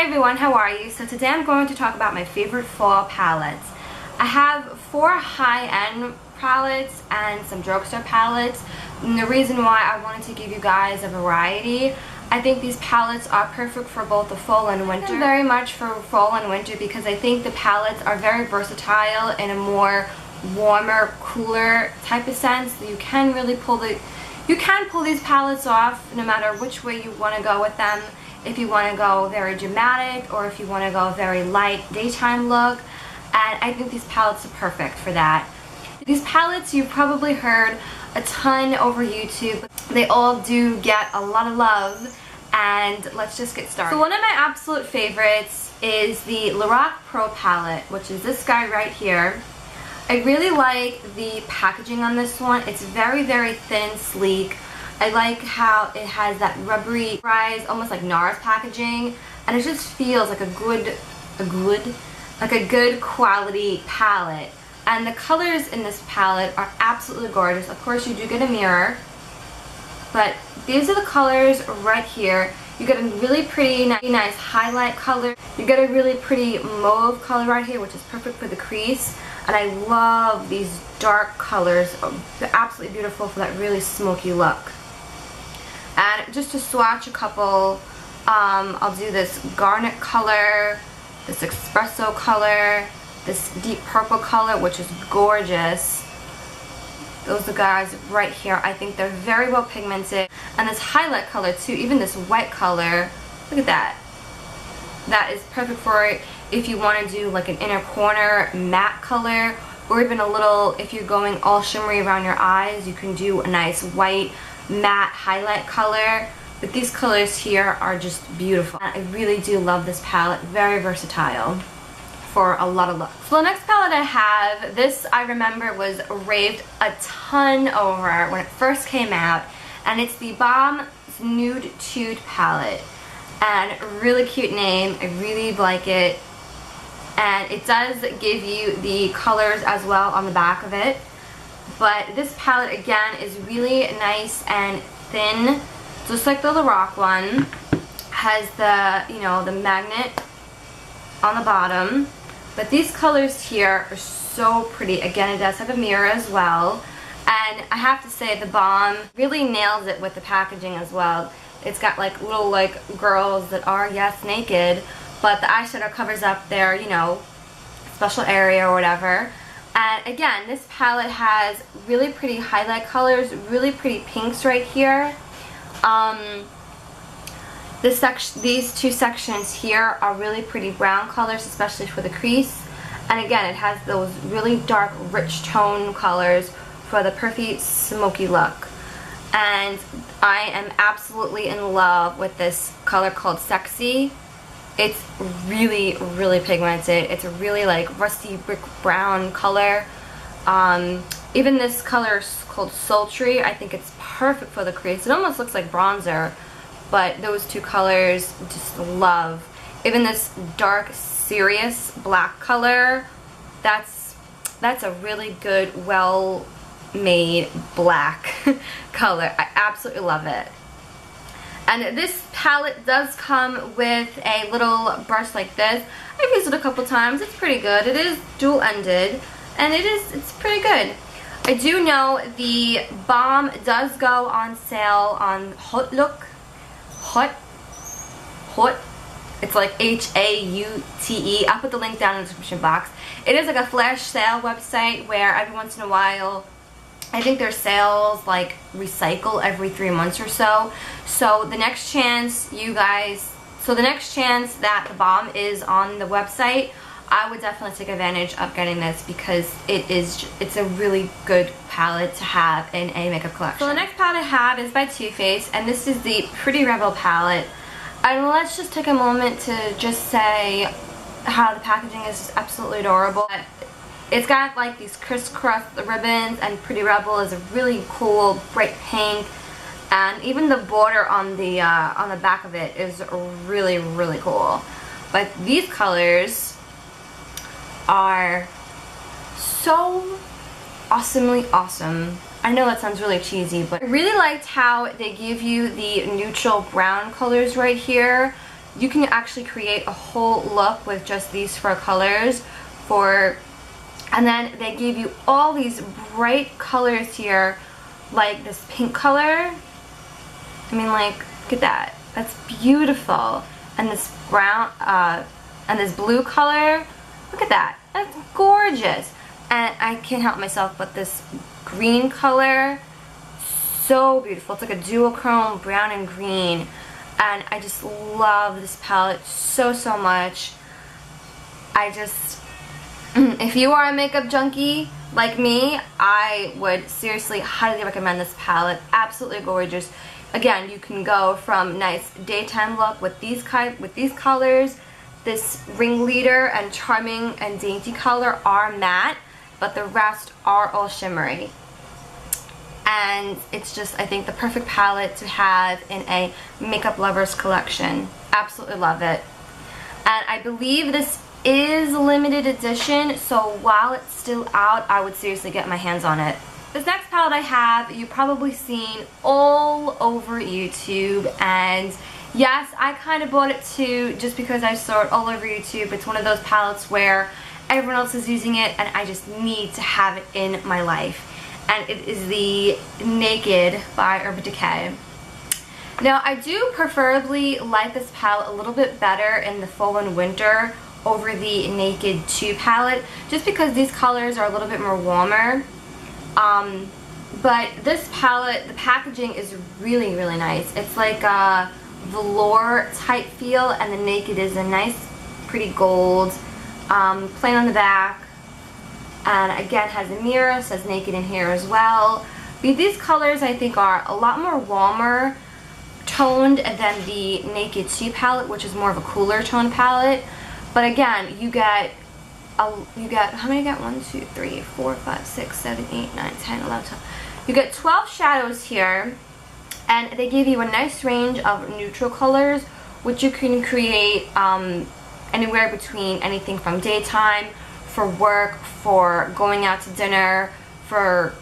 Hey everyone, how are you? So today I'm going to talk about my favorite fall palettes. I have 4 high-end palettes and some drugstore palettes. And the reason why I wanted to give you guys a variety, I think these palettes are perfect for both the fall and winter. Very much for fall and winter because I think the palettes are very versatile in a more warmer, cooler type of sense. You can really pull these palettes off no matter which way you want to go with them. If you want to go very dramatic or if you want to go very light daytime look, and I think these palettes are perfect for that. These palettes you've probably heard a ton over YouTube. They all do get a lot of love, and let's just get started. So one of my absolute favorites is the Lorac Pro Palette, which is this guy right here. I really like the packaging on this one. It's very, very thin, sleek. I like how it has that rubbery, almost like NARS packaging, and it just feels like a good quality palette. And the colors in this palette are absolutely gorgeous. Of course, you do get a mirror, but these are the colors right here. You get a really pretty, nice highlight color. You get a really pretty mauve color right here, which is perfect for the crease. And I love these dark colors. They're absolutely beautiful for that really smoky look. And just to swatch a couple, I'll do this garnet color, this espresso color, this deep purple color, which is gorgeous. Those are guys right here. I think they're very well pigmented. And this highlight color too, even this white color, look at that. That is perfect for it if you want to do like an inner corner matte color, or even a little, if you're going all shimmery around your eyes, you can do a nice white matte highlight color. But these colors here are just beautiful. I really do love this palette. Very versatile for a lot of looks. So the next palette I have, this I remember was raved a ton over when it first came out, and it's the Balm Nude Tude palette. And really cute name. I really like it. And it does give you the colors as well on the back of it. But this palette again is really nice and thin, just like the Lorac one. Has the, the magnet on the bottom. But these colors here are so pretty. Again, it does have a mirror as well. And I have to say the Balm really nails it with the packaging as well. It's got like little girls that are, yes, naked, but the eyeshadow covers up their, special area or whatever. And again, this palette has really pretty highlight colors, really pretty pinks right here. These two sections here are really pretty brown colors, especially for the crease. And again, it has those really dark, rich tone colors for the perfect smoky look. And I am absolutely in love with this color called Sexy. It's really, really pigmented. It's a really rusty brick brown color. Even this color called Sultry, I think it's perfect for the crease. It almost looks like bronzer, but those two colors, just love. Even this dark, serious black color, that's a really good, well-made black color. I absolutely love it. And this palette does come with a little brush like this. I've used it a couple times. It's pretty good. It is dual-ended, and it's pretty good. I do know the Balm does go on sale on Hot. It's like H-A-U-T-E. I'll put the link down in the description box. It is like a flash sale website where every once in a while, I think their sales recycle every 3 months or so. So the next chance that the Balm is on the website, I would definitely take advantage of getting this because it's a really good palette to have in a makeup collection. So the next palette I have is by Too Faced, and this is the Pretty Rebel palette. And let's just take a moment to just say how the packaging is just absolutely adorable. It's got these crisscross ribbons, and Pretty Rebel is a really cool bright pink, and even the border on the back of it is really, really cool. But these colors are so awesomely awesome. I know that sounds really cheesy, but I really liked how they give you the neutral brown colors right here you can actually create a whole look with just these 4 colors and then they gave you all these bright colors here, like this pink color. I mean, like, look at that. That's beautiful. And this brown, and this blue color. Look at that. That's gorgeous. And I can't help myself but this green color. So beautiful. It's like a duochrome brown and green. And I just love this palette so much. If you are a makeup junkie like me, I would seriously highly recommend this palette. Absolutely gorgeous. Again, you can go from nice daytime look with these colors. This ringleader and charming and dainty color are matte, but the rest are all shimmery. And it's just, I think, the perfect palette to have in a makeup lovers collection. Absolutely love it. And I believe this is limited edition, so while it's still out, I would seriously get my hands on it. This next palette I have, you've probably seen all over YouTube, and yes, I kind of bought it too just because I saw it all over YouTube. It's one of those palettes where everyone else is using it and I just need to have it in my life. And it is the Naked by Decay. Now, I do preferably like this palette a little bit better in the fall and winter over the Naked 2 palette, just because these colors are a little bit more warmer. But this palette, the packaging is really nice. It's like a velour type feel, and the Naked is a nice pretty gold, plain on the back, and again has a mirror, says Naked in here as well. But these colors I think are a lot more warmer toned than the Naked 2 palette, which is more of a cooler tone palette. But again, you get how many you get? 1, 2, 3, 4, 5, 6, 7, 8, 9, 10, 11, 12. You get 12 shadows here, and they give you a nice range of neutral colors, which you can create anywhere between anything from daytime, for work, for going out to dinner, for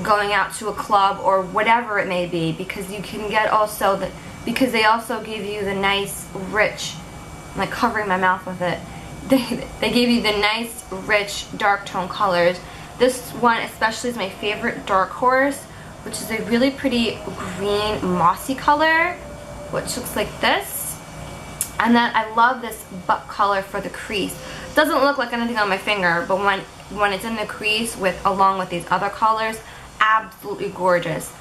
going out to a club, or whatever it may be, because you can get also because they also give you the nice rich, I'm like covering my mouth with it, they give you the nice rich dark tone colors. This one especially is my favorite, Dark Horse, which is a really pretty green mossy color, which looks like this. And then I love this butt color for the crease. Doesn't look like anything on my finger, but when it's in the crease along with these other colors, absolutely gorgeous.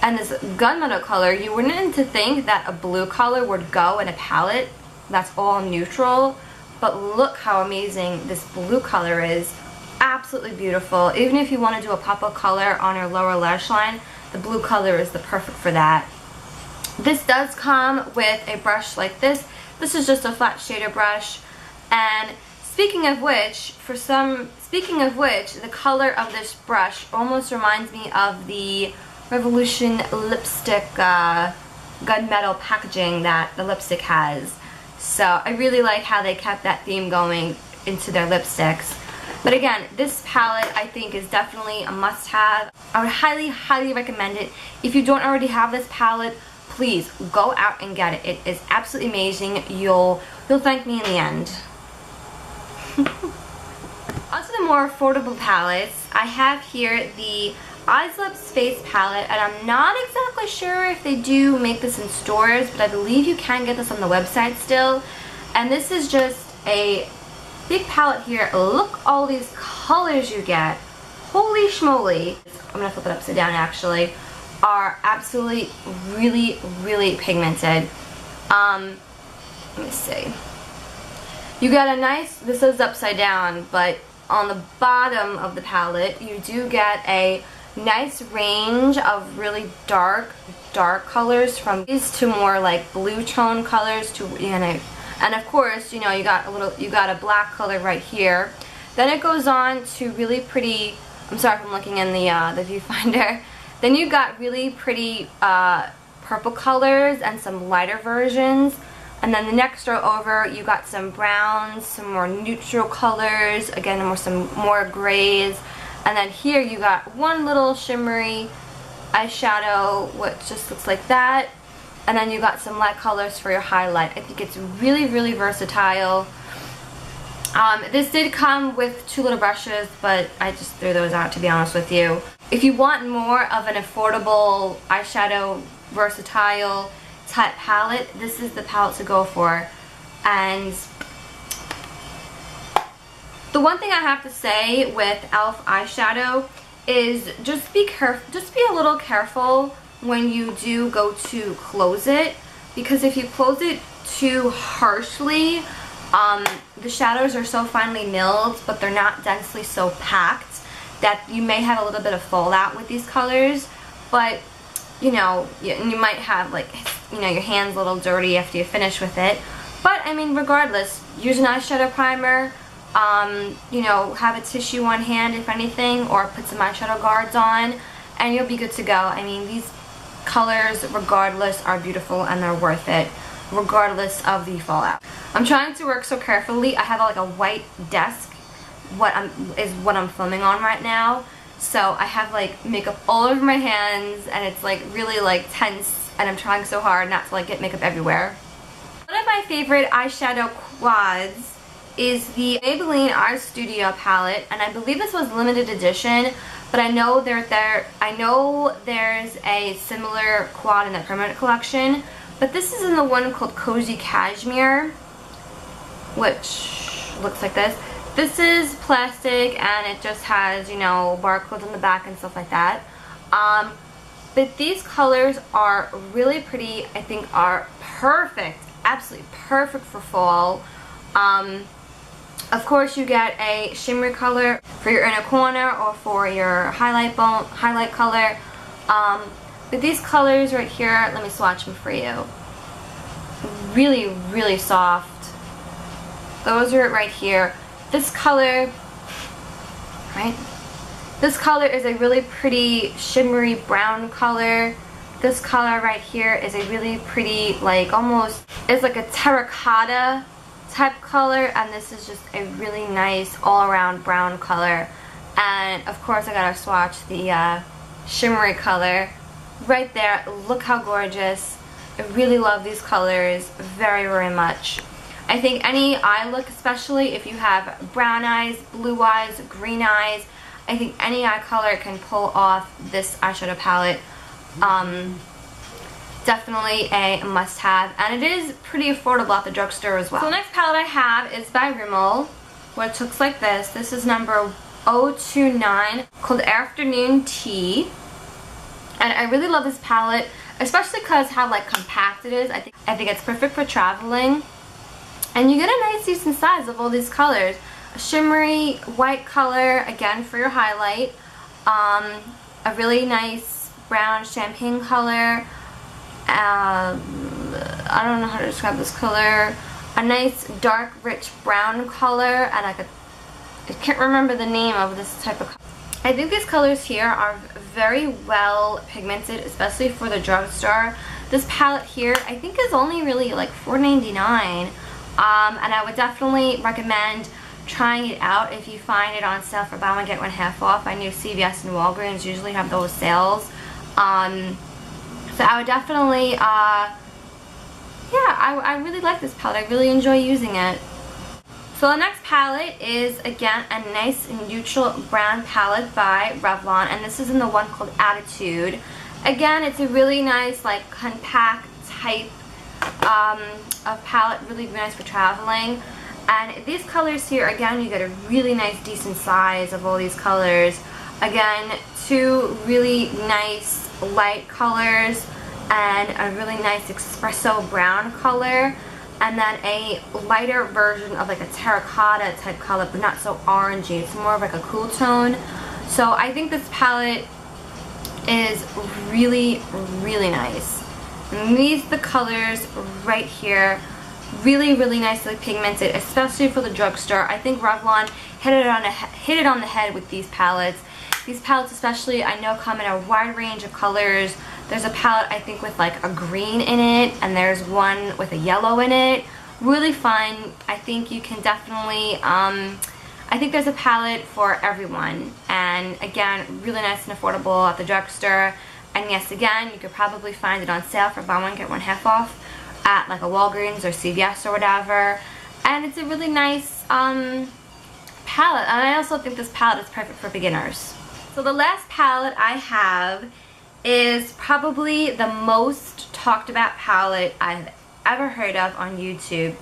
And this gunmetal color, you wouldn't think that a blue color would go in a palette that's all neutral, but look how amazing this blue color is. Absolutely beautiful. Even if you want to do a pop of color on your lower lash line, the blue color is the perfect for that. This does come with a brush like this. This is just a flat shader brush. And speaking of which, the color of this brush almost reminds me of the Revolution lipstick gunmetal packaging that the lipstick has. So I really like how they kept that theme going into their lipsticks. But again, this palette I think is definitely a must-have. I would highly recommend it. If you don't already have this palette, please go out and get it. It is absolutely amazing. You'll thank me in the end. Onto the more affordable palettes, I have here the Eyes Lips Face palette, and I'm not exactly sure if they do make this in stores, but I believe you can get this on the website still. And this is just a big palette here. Look all these colors you get. Holy schmoly. I'm gonna flip it upside down actually. Are absolutely really pigmented. Let me see. You get a nice, this is upside down, but on the bottom of the palette you do get a nice range of really dark colors, from these to more like blue tone colors to, and of course, you got a black color right here. Then it goes on to really pretty, I'm sorry if I'm looking in the viewfinder. Then you got really pretty purple colors and some lighter versions. And then the next row over, you got some browns, some more neutral colors, again some more grays. And then here you got one little shimmery eyeshadow, which just looks like that. and then you got some light colors for your highlight. I think it's really, really versatile. This did come with 2 little brushes, but I just threw those out, to be honest with you. If you want more of an affordable eyeshadow versatile type palette, this is the palette to go for. And the one thing I have to say with e.l.f. eyeshadow is just be a little careful when you do go to close it, because if you close it too harshly, the shadows are so finely milled, but they're not densely so packed that you may have a little bit of fallout with these colors. But you know, you might have, like, you know, your hands a little dirty after you finish with it. But I mean, regardless, use an eyeshadow primer. You know, have a tissue on hand if anything, or put some eyeshadow guards on, and you'll be good to go. I mean, these colors, regardless, are beautiful and they're worth it, regardless of the fallout. I'm trying to work so carefully. I have like a white desk, what I'm filming on right now. So I have like makeup all over my hands, and it's like really like tense, and I'm trying so hard not to like get makeup everywhere. One of my favorite eyeshadow quads is the Maybelline Art Studio palette, and I believe this was limited edition, but I know there's a similar quad in the permanent collection, but this is in the one called Cozy Cashmere, which looks like this. This is plastic, and it just has, you know, barcodes on the back and stuff like that. But these colors are really pretty. I think are perfect, absolutely perfect for fall. Of course, you get a shimmery color for your inner corner or for your highlight color. But these colors right here, let me swatch them for you. Really, really soft. Those are right here. This color, right? This color is a really pretty shimmery brown color. This color right here is a really pretty, like, almost, it's like a terracotta type color, and this is just a really nice all-around brown color. And of course I gotta swatch the shimmery color right there. Look how gorgeous. I really love these colors very, very much. I think any eye look, especially if you have brown eyes, blue eyes, green eyes, I think any eye color can pull off this eyeshadow palette. Definitely a must-have, and it is pretty affordable at the drugstore as well. So the next palette I have is by Rimmel, which looks like this. This is number 029, called Afternoon Tea, and I really love this palette, especially because how like compact it is. I think it's perfect for traveling, and you get a nice decent size of all these colors. A shimmery white color, again for your highlight, a really nice brown champagne color. I don't know how to describe this color. A nice dark rich brown color, and I can't remember the name of this type of color. I think these colors here are very well pigmented, especially for the drugstore. This palette here I think is only really like $4.99, and I would definitely recommend trying it out if you find it on sale for buy one get one half off. I know CVS and Walgreens usually have those sales. So I would definitely, yeah, I really like this palette. I really enjoy using it. So the next palette is, again, a nice neutral brown palette by Revlon, and this is in the one called Attitude. Again, it's a really nice, like, compact type of palette, really nice for traveling. And these colors here, again, you get a really nice, decent size of all these colors. Again, 2 really nice light colors and a really nice espresso brown color, and then a lighter version of like a terracotta type color, but not so orangey. It's more of like a cool tone. So I think this palette is really, really nice. And these are the colors right here. Really, really nicely pigmented, especially for the drugstore. I think Revlon hit it on the head with these palettes. These palettes especially, I know, come in a wide range of colors. There's a palette, I think, with like a green in it, and there's one with a yellow in it. Really fun. I think you can definitely, I think there's a palette for everyone. And again, really nice and affordable at the drugstore. And yes, again, you could probably find it on sale for buy one get one half off at like a Walgreens or CVS or whatever. And it's a really nice palette. And I also think this palette is perfect for beginners. So the last palette I have is probably the most talked about palette I've ever heard of on YouTube.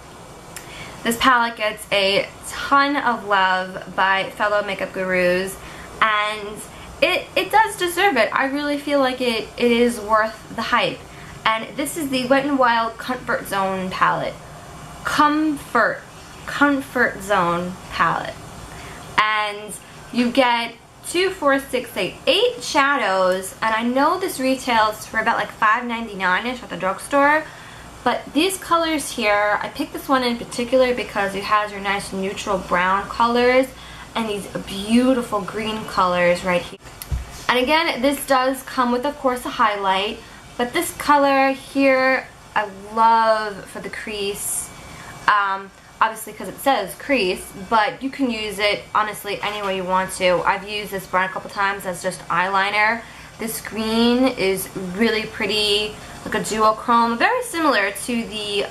This palette gets a ton of love by fellow makeup gurus, and it does deserve it. I really feel like it is worth the hype. And this is the Wet n Wild Comfort Zone palette. Comfort Zone palette. And you get 2, 4, 6, 8 shadows, and I know this retails for about like $5.99-ish at the drugstore. But these colors here, I picked this one in particular because it has your nice neutral brown colors and these beautiful green colors right here. And again, this does come with, of course, a highlight. But this color here, I love for the crease. Obviously because it says crease, but you can use it, honestly, any way you want to. I've used this brown a couple times as just eyeliner. This green is really pretty, like a duochrome, very similar to the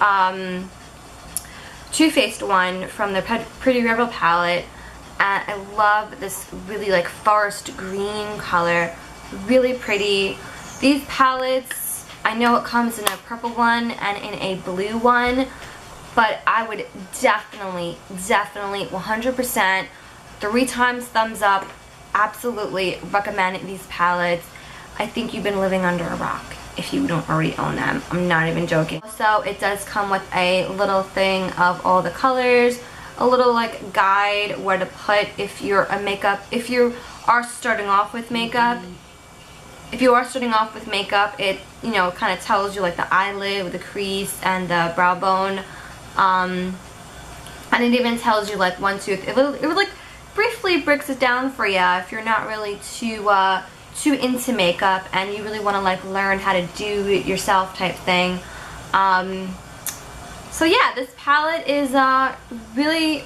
Too Faced one from the Pretty Rebel palette. And I love this really like forest green color, really pretty. These palettes, I know it comes in a purple one and in a blue one, but I would definitely 100%, 3 times thumbs up, absolutely recommend these palettes. I think you've been living under a rock if you don't already own them. I'm not even joking. Also, it does come with a little thing of all the colors, a little like guide where to put if you are starting off with makeup. If you are starting off with makeup, it, you know, kind of tells you like the eyelid with the crease and the brow bone. And it even tells you like 1, 2, 3. It would like briefly breaks it down for you if you're not really too into makeup and you really want to like learn how to do it yourself type thing. So yeah, this palette is really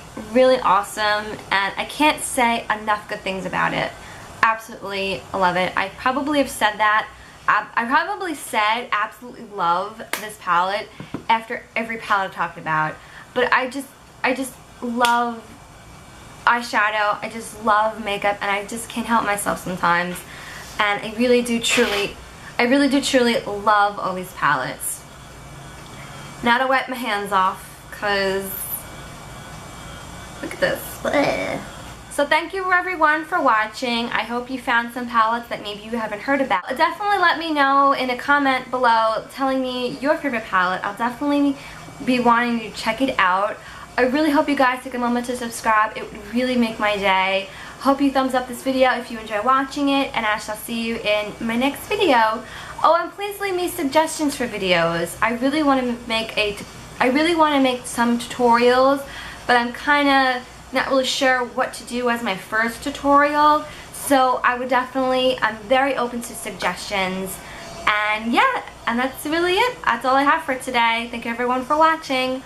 awesome, and I can't say enough good things about it. Absolutely love it. I probably have said that. I probably said absolutely love this palette after every palette I've talked about. But I just love eyeshadow. I just love makeup, and I just can't help myself sometimes. And I really do truly love all these palettes. Now to wipe my hands off, because look at this. Blech. So thank you everyone for watching. I hope you found some palettes that maybe you haven't heard about. Definitely let me know in a comment below telling me your favorite palette. I'll definitely be wanting you to check it out. I really hope you guys take a moment to subscribe. It would really make my day. Hope you thumbs up this video if you enjoy watching it, and I shall see you in my next video. Oh, and please leave me suggestions for videos. I really want to make some tutorials, but I'm kind of not really sure what to do as my first tutorial. So I'm very open to suggestions. And yeah, and that's really it. That's all I have for today. Thank you everyone for watching.